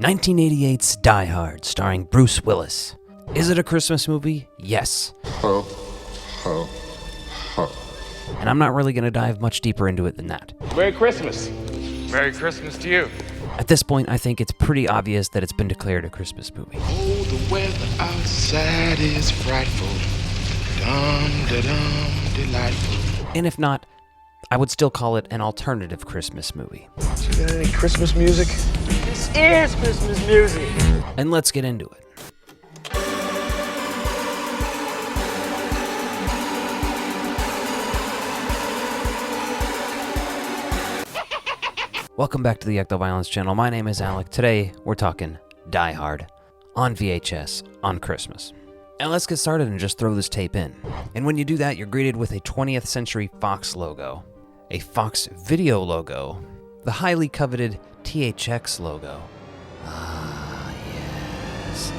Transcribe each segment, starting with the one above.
1988's Die Hard, starring Bruce Willis. Is it a Christmas movie? Yes. Ho, ho, ho. And I'm not really going to dive much deeper into it than that. Merry Christmas. Merry Christmas to you. At this point, I think it's pretty obvious that it's been declared a Christmas movie. Oh, the weather outside is frightful. Dum-da-dum, delightful. And if not, I would still call it an alternative Christmas movie. You got any Christmas music? This is Christmas music. And let's get into it. Welcome back to the Ecto Violence channel. My name is Alec. Today, we're talking Die Hard on VHS on Christmas. And let's get started and just throw this tape in. And when you do that, you're greeted with a 20th Century Fox logo, a Fox Video logo, the highly coveted THX logo. Ah, yes.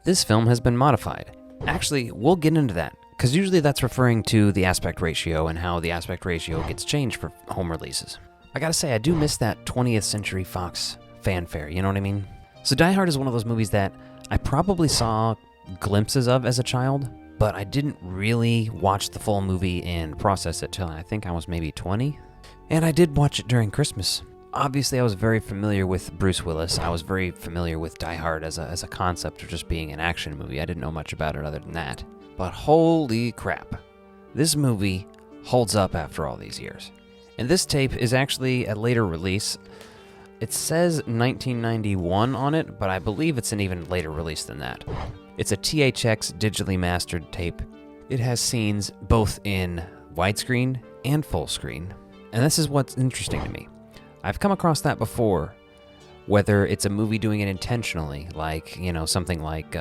This film has been modified. Actually, we'll get into that, because usually that's referring to the aspect ratio and how the aspect ratio gets changed for home releases. I gotta say, I do miss that 20th Century Fox fanfare, you know what I mean? So Die Hard is one of those movies that I probably saw glimpses of as a child, but I didn't really watch the full movie and process it till I think I was maybe 20. And I did watch it during Christmas. Obviously, I was very familiar with Bruce Willis. I was very familiar with Die Hard as a concept of just being an action movie. I didn't know much about it other than that. But holy crap, this movie holds up after all these years. And this tape is actually a later release. It says 1991 on it, but I believe it's an even later release than that. It's a THX digitally mastered tape. It has scenes both in widescreen and full screen. And this is what's interesting to me. I've come across that before, whether it's a movie doing it intentionally, like, you know, something like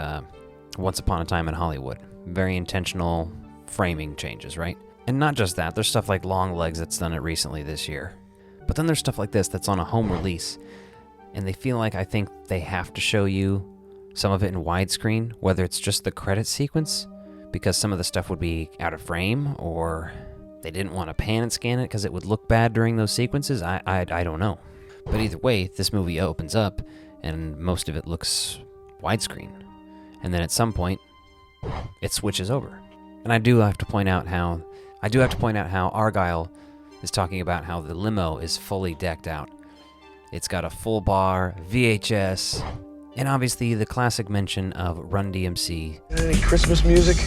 Once Upon a Time in Hollywood. Very intentional framing changes, right? And not just that, there's stuff like Long Legs that's done it recently this year. But then there's stuff like this that's on a home release, and they feel like I think they have to show you some of it in widescreen, whether it's just the credit sequence, because some of the stuff would be out of frame, or they didn't want to pan and scan it because it would look bad during those sequences. I don't know. But either way, this movie opens up, and most of it looks widescreen. And then at some point, it switches over. And I do have to point out how Argyle is talking about how the limo is fully decked out. It's got a full bar, VHS, and obviously the classic mention of Run DMC. Got any Christmas music?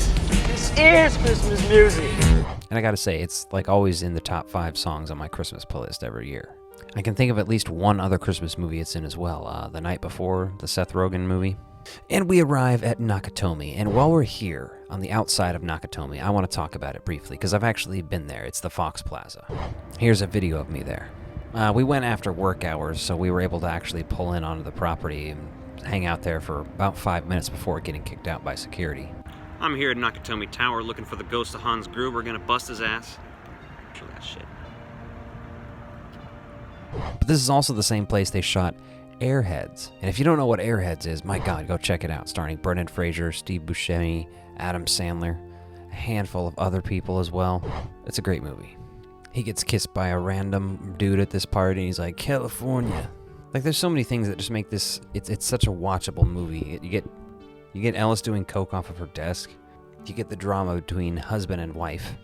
This is Christmas music. And I gotta say, it's like always in the top 5 songs on my Christmas playlist every year. I can think of at least one other Christmas movie it's in as well, The Night Before, the Seth Rogen movie. And we arrive at Nakatomi, and while we're here, on the outside of Nakatomi, I want to talk about it briefly, because I've actually been there. It's the Fox Plaza. Here's a video of me there. We went after work hours, so we were able to actually pull in onto the property and hang out there for about 5 minutes before getting kicked out by security. I'm here at Nakatomi Tower looking for the ghost of Hans Gruber. We're gonna bust his ass. Show that shit. But this is also the same place they shot Airheads. And if you don't know what Airheads is, my God, go check it out. Starring Brendan Fraser, Steve Buscemi, Adam Sandler, a handful of other people as well. It's a great movie. He gets kissed by a random dude at this party, and he's like, California. Like, there's so many things that just make this, it's such a watchable movie. You get Ellis doing coke off of her desk. You get the drama between husband and wife.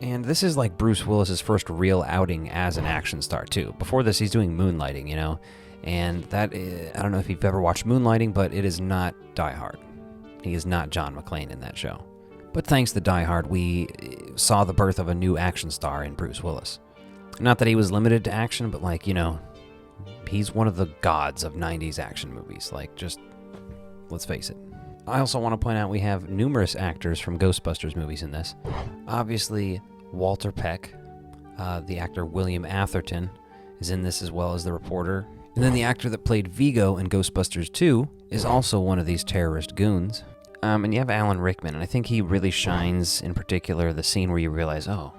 And this is like Bruce Willis's first real outing as an action star, too. Before this, he's doing Moonlighting, you know? And that is, I don't know if you've ever watched Moonlighting, but it is not Die Hard. He is not John McClane in that show. But thanks to Die Hard, we saw the birth of a new action star in Bruce Willis. Not that he was limited to action, but like, you know, he's one of the gods of 90s action movies. Like, just, let's face it. I also want to point out we have numerous actors from Ghostbusters movies in this. Obviously, Walter Peck, the actor William Atherton, is in this as well as the reporter. And then the actor that played Vigo in Ghostbusters 2 is also one of these terrorist goons. And you have Alan Rickman, and I think he really shines, in particular, the scene where you realize, oh,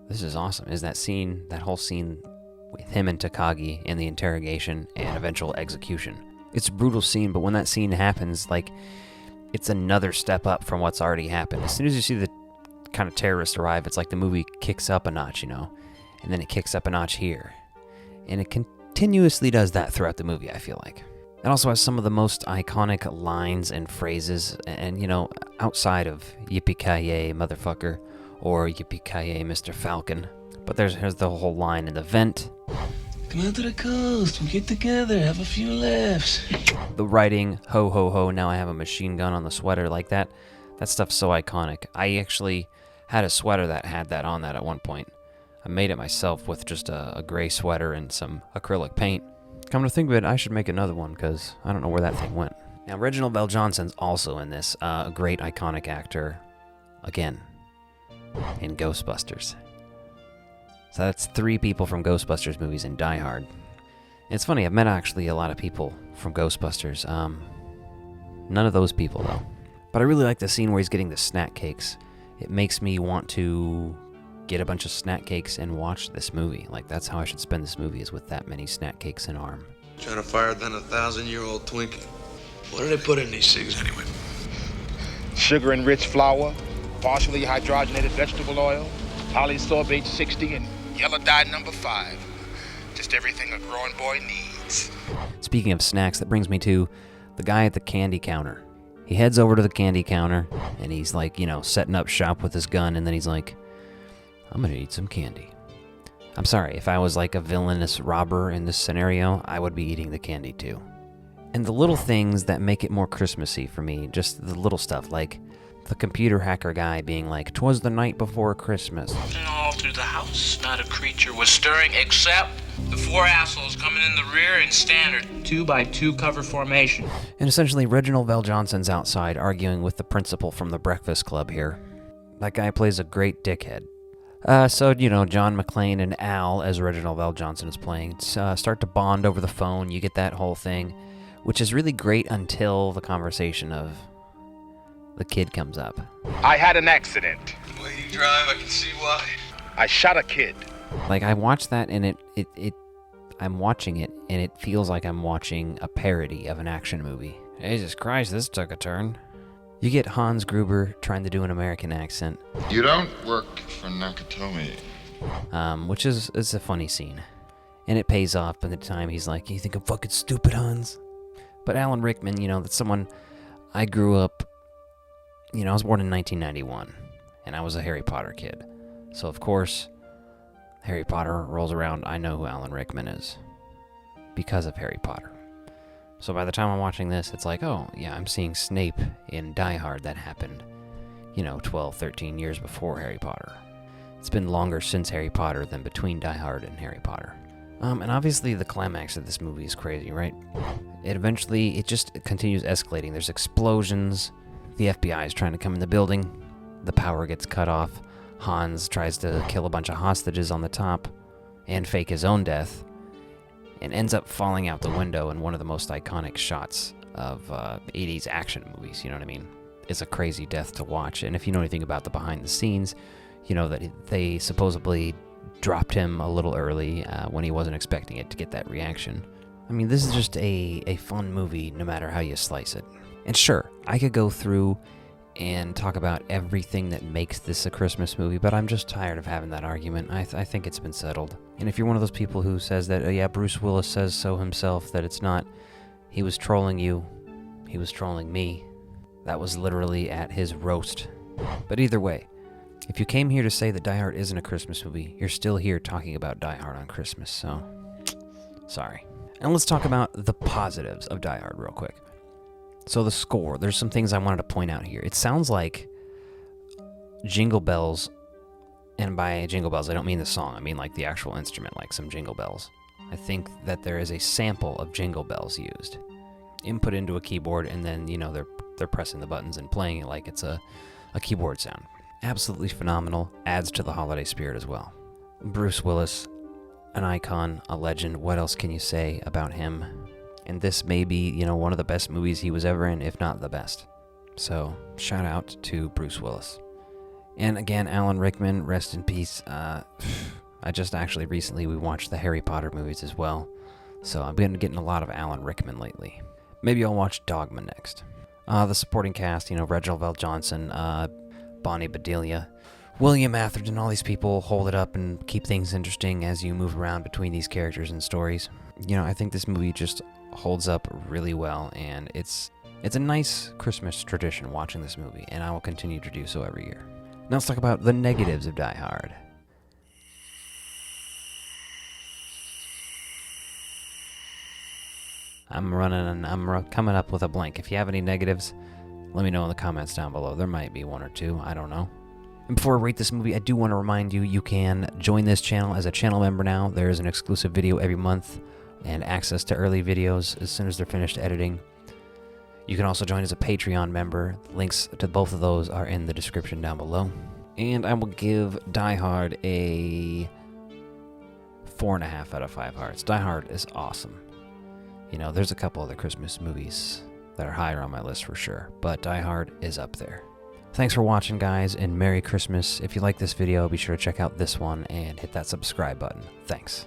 this is awesome. Is that scene, that whole scene with him and Takagi in the interrogation and eventual execution. It's a brutal scene, but when that scene happens, like, it's another step up from what's already happened. As soon as you see the kind of terrorists arrive, it's like the movie kicks up a notch, you know? And then it kicks up a notch here. And it continuously does that throughout the movie, I feel like. It also has some of the most iconic lines and phrases, and outside of yippee-ki-yay, motherfucker, or yippee-ki-yay, Mr. Falcon. But here's the whole line in the vent. Come out to the coast, we'll get together, have a few laughs. The writing, ho ho ho, now I have a machine gun on the sweater, like that stuff's so iconic. I actually had a sweater that had that on that at one point. I made it myself with just a gray sweater and some acrylic paint. Come to think of it, I should make another one, because I don't know where that thing went. Now, Reginald Val Johnson's also in this, a great iconic actor, again, in Ghostbusters. So that's 3 people from Ghostbusters movies in Die Hard. It's funny, I've met actually a lot of people from Ghostbusters. None of those people, though. But I really like the scene where he's getting the snack cakes. It makes me want to get a bunch of snack cakes and watch this movie. Like, that's how I should spend this movie, is with that many snack cakes in arm. Trying to fire than a 1,000-year-old Twinkie. What do they put in these cigs anyway? Sugar-enriched flour, partially hydrogenated vegetable oil, polysorbate 60, and yellow dye number 5. Just everything a growing boy needs. Speaking of snacks, that brings me to the guy at the candy counter. He heads over to the candy counter, and he's like, setting up shop with his gun, and then he's like, I'm gonna eat some candy. I'm sorry, if I was like a villainous robber in this scenario, I would be eating the candy too. And the little things that make it more Christmassy for me, just the little stuff, like the computer hacker guy being like, 'twas the night before Christmas. And all through the house, not a creature was stirring except the 4 assholes coming in the rear in standard 2x2 cover formation. And essentially, Reginald Val Johnson's outside arguing with the principal from the Breakfast Club here. That guy plays a great dickhead. So, John McClane and Al, as Reginald Val Johnson is playing, start to bond over the phone. You get that whole thing, which is really great until the conversation of the kid comes up. I had an accident. The way you drive, I can see why. I shot a kid. Like, I watched that, and I'm watching it, and it feels like I'm watching a parody of an action movie. Jesus Christ, this took a turn. You get Hans Gruber trying to do an American accent. You don't work for Nakatomi. Which is a funny scene. And it pays off by the time he's like, you think I'm fucking stupid, Hans? But Alan Rickman, that's someone I grew up, I was born in 1991, and I was a Harry Potter kid. So, of course, Harry Potter rolls around, I know who Alan Rickman is. Because of Harry Potter. So by the time I'm watching this, it's like, oh, yeah, I'm seeing Snape in Die Hard that happened, 12, 13 years before Harry Potter. It's been longer since Harry Potter than between Die Hard and Harry Potter. And obviously the climax of this movie is crazy, right? It just continues escalating. There's explosions. The FBI is trying to come in the building. The power gets cut off. Hans tries to kill a bunch of hostages on the top and fake his own death, and ends up falling out the window in one of the most iconic shots of 80s action movies, you know what I mean? It's a crazy death to watch, and if you know anything about the behind the scenes, you know that they supposedly dropped him a little early when he wasn't expecting it to get that reaction. I mean, this is just a fun movie no matter how you slice it. And sure, I could go through and talk about everything that makes this a Christmas movie, but I'm just tired of having that argument. I think it's been settled. And if you're one of those people who says that, yeah, Bruce Willis says so himself, that it's not, he was trolling you, he was trolling me, that was literally at his roast. But either way, if you came here to say that Die Hard isn't a Christmas movie, you're still here talking about Die Hard on Christmas, so sorry. And let's talk about the positives of Die Hard real quick. So the score, there's some things I wanted to point out here. It sounds like Jingle Bells, and by Jingle Bells, I don't mean the song, I mean like the actual instrument, like some Jingle Bells. I think that there is a sample of Jingle Bells used, input into a keyboard, and then, they're pressing the buttons and playing it like it's a keyboard sound. Absolutely phenomenal, adds to the holiday spirit as well. Bruce Willis, an icon, a legend, what else can you say about him? And this may be, one of the best movies he was ever in, if not the best. So, shout out to Bruce Willis. And again, Alan Rickman, rest in peace. I just actually recently, we watched the Harry Potter movies as well. So I've been getting a lot of Alan Rickman lately. Maybe I'll watch Dogma next. The supporting cast, Reginald Val Johnson, Bonnie Bedelia. William Atherton, all these people hold it up and keep things interesting as you move around between these characters and stories. You know, I think this movie just holds up really well, and it's a nice Christmas tradition watching this movie, and I will continue to do so every year. Now let's talk about the negatives of Die Hard. I'm coming up with a blank. If you have any negatives, let me know in the comments down below. There might be one or two, I don't know. And before I rate this movie, I do want to remind you, you can join this channel as a channel member now. There is an exclusive video every month and access to early videos as soon as they're finished editing. You can also join as a Patreon member. Links to both of those are in the description down below. And I will give Die Hard a 4.5 out of 5 hearts. Die Hard is awesome. You know, there's a couple other Christmas movies that are higher on my list for sure, but Die Hard is up there. Thanks for watching, guys, and Merry Christmas. If you like this video, be sure to check out this one and hit that subscribe button. Thanks.